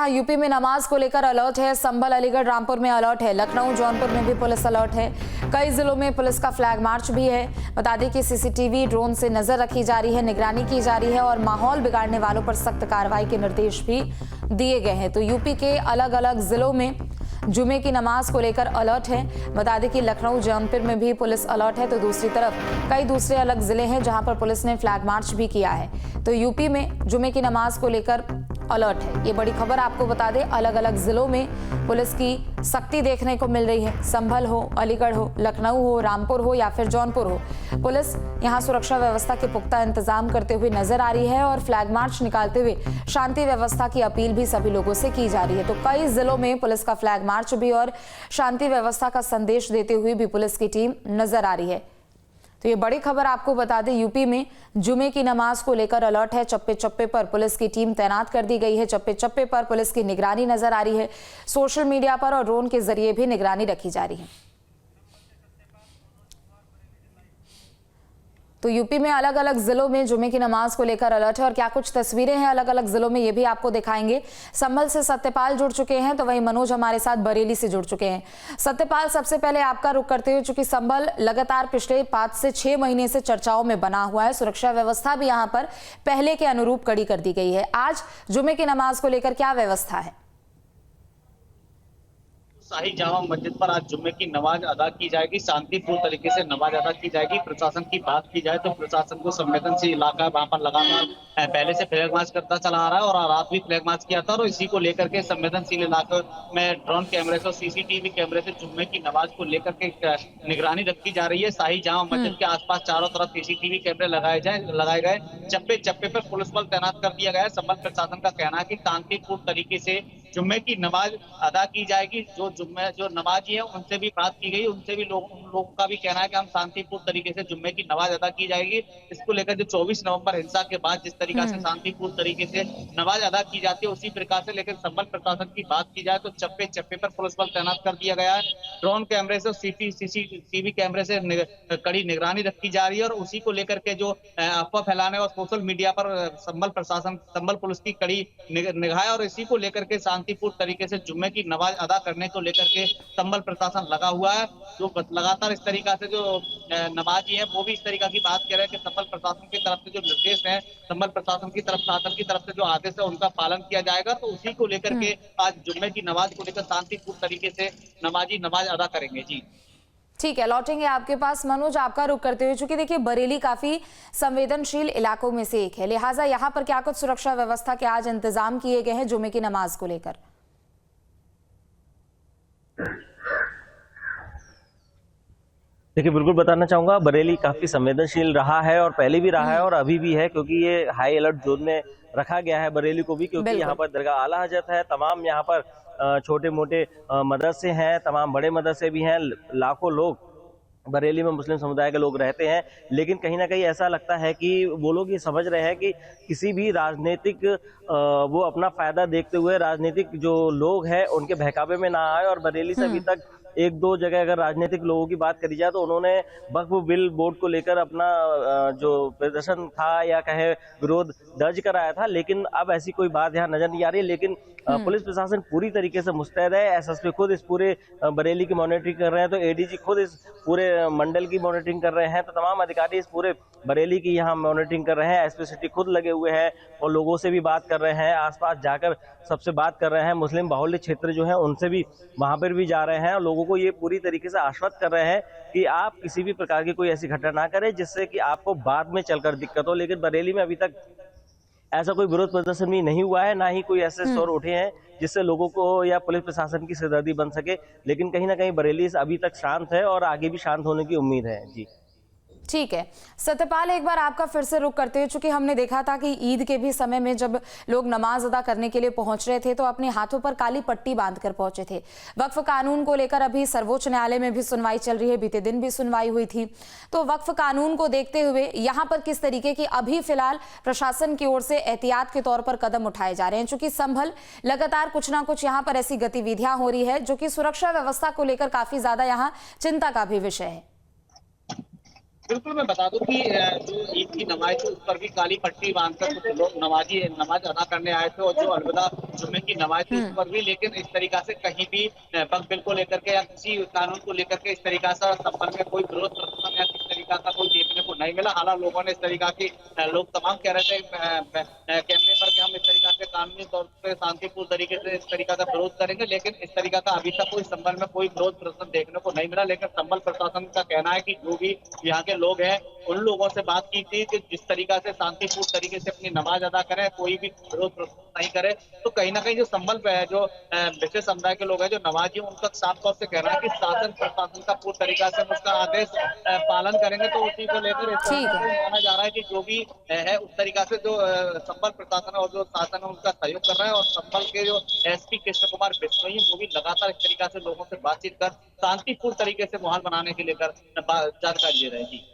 जहां यूपी में नमाज को लेकर अलर्ट है, संभल, अलीगढ़, रामपुर में अलर्ट है, लखनऊ, जौनपुर में भी पुलिस अलर्ट है। कई जिलों में पुलिस का फ्लैग मार्च भी है। बता दें कि सीसीटीवी ड्रोन से नजर रखी जा रही है, निगरानी की जा रही है और माहौल बिगाड़ने वालों पर सख्त कार्रवाई के निर्देश भी दिए गए हैं। तो यूपी के अलग अलग जिलों में जुमे की नमाज को लेकर अलर्ट है। बता दें कि लखनऊ, जौनपुर में भी पुलिस अलर्ट है, तो दूसरी तरफ कई दूसरे अलग जिले हैं जहां पर पुलिस ने फ्लैग मार्च भी किया है। तो यूपी में जुमे की नमाज को लेकर अलर्ट है। ये बड़ी खबर आपको बता दें, अलग अलग जिलों में पुलिस की सख्ती देखने को मिल रही है। संभल हो, अलीगढ़ हो, लखनऊ हो, रामपुर हो या फिर जौनपुर हो, पुलिस यहां सुरक्षा व्यवस्था के पुख्ता इंतजाम करते हुए नजर आ रही है और फ्लैग मार्च निकालते हुए शांति व्यवस्था की अपील भी सभी लोगों से की जा रही है। तो कई जिलों में पुलिस का फ्लैग मार्च भी और शांति व्यवस्था का संदेश देते हुए भी पुलिस की टीम नजर आ रही है। तो ये बड़ी खबर आपको बता दें, यूपी में जुमे की नमाज को लेकर अलर्ट है। चप्पे चप्पे पर पुलिस की टीम तैनात कर दी गई है। चप्पे चप्पे पर पुलिस की निगरानी नजर आ रही है। सोशल मीडिया पर और ड्रोन के जरिए भी निगरानी रखी जा रही है। तो यूपी में अलग अलग जिलों में जुमे की नमाज को लेकर अलर्ट है और क्या कुछ तस्वीरें हैं अलग अलग जिलों में, ये भी आपको दिखाएंगे। संभल से सत्यपाल जुड़ चुके हैं, तो वहीं मनोज हमारे साथ बरेली से जुड़ चुके हैं। सत्यपाल, सबसे पहले आपका रुख करते हुए, चूंकि संभल लगातार पिछले 5 से 6 महीने से चर्चाओं में बना हुआ है, सुरक्षा व्यवस्था भी यहाँ पर पहले के अनुरूप कड़ी कर दी गई है। आज जुमे की नमाज को लेकर क्या व्यवस्था है? शाही जामा मस्जिद पर आज जुम्मे की नमाज अदा की जाएगी। शांतिपूर्ण तरीके से नमाज अदा की जाएगी। प्रशासन की बात की जाए तो प्रशासन को संवेदनशील इलाका वहां पर लगातार पहले से फ्लैग मार्च करता चला आ रहा है और रात भी फ्लैग मार्च किया था और इसी को लेकर के संवेदनशील इलाकों में ड्रोन कैमरे से और सीसीटीवी कैमरे से जुम्मे की नमाज को लेकर के निगरानी रखी जा रही है। शाही जामा मस्जिद के आसपास चारों तरफ सीसीटीवी कैमरे लगाए गए। चप्पे चप्पे पर पुलिस बल तैनात कर दिया गया है। संबल प्रशासन का कहना है कि शांतिपूर्ण तरीके से जुम्मे की नमाज अदा की जाएगी। जो नमाजी है उनसे भी बात की गई, उनसे भी लोगों का भी कहना है कि हम शांतिपूर्ण तरीके से जुम्मे की नमाज अदा की जाएगी। इसको लेकर जो 24 नवंबर हिंसा के बाद जिस तरीके से शांतिपूर्ण तरीके से नमाज अदा की जाती है उसी प्रकार से, लेकिन संबल प्रशासन की बात की जाए तो चप्पे चप्पे पर पुलिस बल तैनात कर दिया गया है। ड्रोन कैमरे से, सीसीटीवी कैमरे से कड़ी निगरानी रखी जा रही है और उसी को लेकर के जो अफवाह फैलाने और सोशल मीडिया पर संबल पुलिस की कड़ी निगाह है और इसी को लेकर के शांतिपूर्ण तरीके से जुम्मे की नमाज अदा करने को लेकर के संबल प्रशासन लगा हुआ है। जो लगातार इस तरीका से जो नमाजी है वो भी इस तरीका की बात कर रहे हैं कि संबल प्रशासन की तरफ से जो निर्देश है, संबल प्रशासन की तरफ, शासन की तरफ से जो आदेश है उनका पालन किया जाएगा। तो उसी को लेकर के आज जुम्मे की नमाज को लेकर शांतिपूर्ण तरीके से नमाजी नमाज अदा करेंगे। जी ठीक है, लौटेंगे आपके पास। मनोज, आपका रुख करते हुए, चूंकि देखिए बरेली काफी संवेदनशील इलाकों में से एक है, लिहाजा यहाँ पर क्या कुछ सुरक्षा व्यवस्था के आज इंतजाम किए गए हैं जुमे की नमाज को लेकर? देखिए, बिल्कुल बताना चाहूंगा, बरेली काफी संवेदनशील रहा है और पहले भी रहा है और अभी भी है, क्योंकि ये हाई अलर्ट जोन में रखा गया है बरेली को भी, क्योंकि यहाँ पर दरगाह आला हजरत है। तमाम यहाँ पर छोटे मोटे मदरसे हैं, तमाम बड़े मदरसे भी हैं। लाखों लोग बरेली में मुस्लिम समुदाय के लोग रहते हैं, लेकिन कहीं ना कहीं ऐसा लगता है कि वो लोग ये समझ रहे हैं कि किसी भी राजनीतिक वो अपना फायदा देखते हुए राजनीतिक जो लोग हैं उनके बहकावे में ना आए। और बरेली से अभी तक 1-2 जगह अगर राजनीतिक लोगों की बात करी जाए तो उन्होंने वक्फ बिल बोर्ड को लेकर अपना जो प्रदर्शन था या कहे विरोध दर्ज कराया था, लेकिन अब ऐसी कोई बात यहाँ नजर नहीं आ रही। लेकिन पुलिस प्रशासन पूरी तरीके से मुस्तैद है। एसएसपी खुद इस पूरे बरेली की मॉनिटरिंग कर रहे हैं, तो एडीजी खुद इस पूरे मंडल की मॉनिटरिंग कर रहे हैं, तो तमाम अधिकारी इस पूरे बरेली की यहाँ मॉनिटरिंग कर रहे हैं। एसपी सिटी खुद लगे हुए हैं और लोगों से भी बात कर रहे हैं, आसपास जाकर सबसे बात कर रहे हैं। मुस्लिम बाहुल्य क्षेत्र जो है उनसे भी वहां पर भी जा रहे हैं और लोगों को ये पूरी तरीके से आश्वस्त कर रहे हैं कि आप किसी भी प्रकार की कोई ऐसी घटना ना करें जिससे कि आपको बाद में चलकर दिक्कत हो। लेकिन बरेली में अभी तक ऐसा कोई विरोध प्रदर्शन भी नहीं हुआ है, ना ही कोई ऐसे शोर उठे हैं जिससे लोगों को या पुलिस प्रशासन की सिरदर्दी बन सके। लेकिन कहीं ना कहीं बरेली अभी तक शांत है और आगे भी शांत होने की उम्मीद है। जी ठीक है सत्यपाल, एक बार आपका फिर से रुख करते हुए, चूंकि हमने देखा था कि ईद के भी समय में जब लोग नमाज अदा करने के लिए पहुंच रहे थे तो अपने हाथों पर काली पट्टी बांधकर पहुंचे थे। वक्फ कानून को लेकर अभी सर्वोच्च न्यायालय में भी सुनवाई चल रही है, बीते दिन भी सुनवाई हुई थी। तो वक्फ कानून को देखते हुए यहाँ पर किस तरीके की अभी फिलहाल प्रशासन की ओर से एहतियात के तौर पर कदम उठाए जा रहे हैं? चूंकि संभल लगातार कुछ ना कुछ यहाँ पर ऐसी गतिविधियां हो रही है जो कि सुरक्षा व्यवस्था को लेकर काफी ज्यादा यहाँ चिंता का भी विषय है। बिल्कुल, मैं बता दूं कि जो ईद की नमाज़ थी उस पर भी काली पट्टी बांधकर कुछ लोग नमाज अदा करने आए थे, और जो अलविदा जुम्मे की नमाज़ थी उस हम्म। पर भी, लेकिन इस तरीका से कहीं भी वक्फ बिल को लेकर के या किसी कानून को लेकर के इस तरीका से संबंध में कोई विरोध प्रदर्शन या किस तरीका का कोई देखने को नहीं मिला। हालांकि लोगों ने इस तरीका की लोग तमाम कह रहे थे कैमरे पर कि हम इस तरीका से कानूनी तौर पे शांतिपूर्ण तरीके से इस तरीका का विरोध करेंगे, लेकिन इस तरीका का अभी तक कोई संबंध में कोई विरोध प्रदर्शन देखने को नहीं मिला। लेकिन संबल प्रशासन का कहना है कि जो भी यहाँ के लोग हैं उन लोगों से बात की थी कि जिस तरीका से शांतिपूर्ण तरीके से अपनी नमाज अदा करें, कोई भी विरोध प्रदर्शन नहीं करे। तो कहीं ना कहीं जो संबल पे है, जो विशेष समुदाय के लोग हैं, जो नमाजी हैं, उनका साफ तौर से कहना है कि शासन प्रशासन का पूर्ण तरीका से हम उसका आदेश पालन करेंगे। तो उसी को लेकर इस ठीक तरीके है। से माना जा रहा है कि जो भी है उस तरीका से जो संबल प्रशासन और जो शासन है उनका सहयोग कर रहा है, और संबल के जो एसपी कृष्ण कुमार बिश्नोई है वो भी लगातार इस तरीका से लोगों से बातचीत कर शांतिपूर्ण तरीके से माहौल बनाने के लेकर जानकारी दे रहे हैं। जी।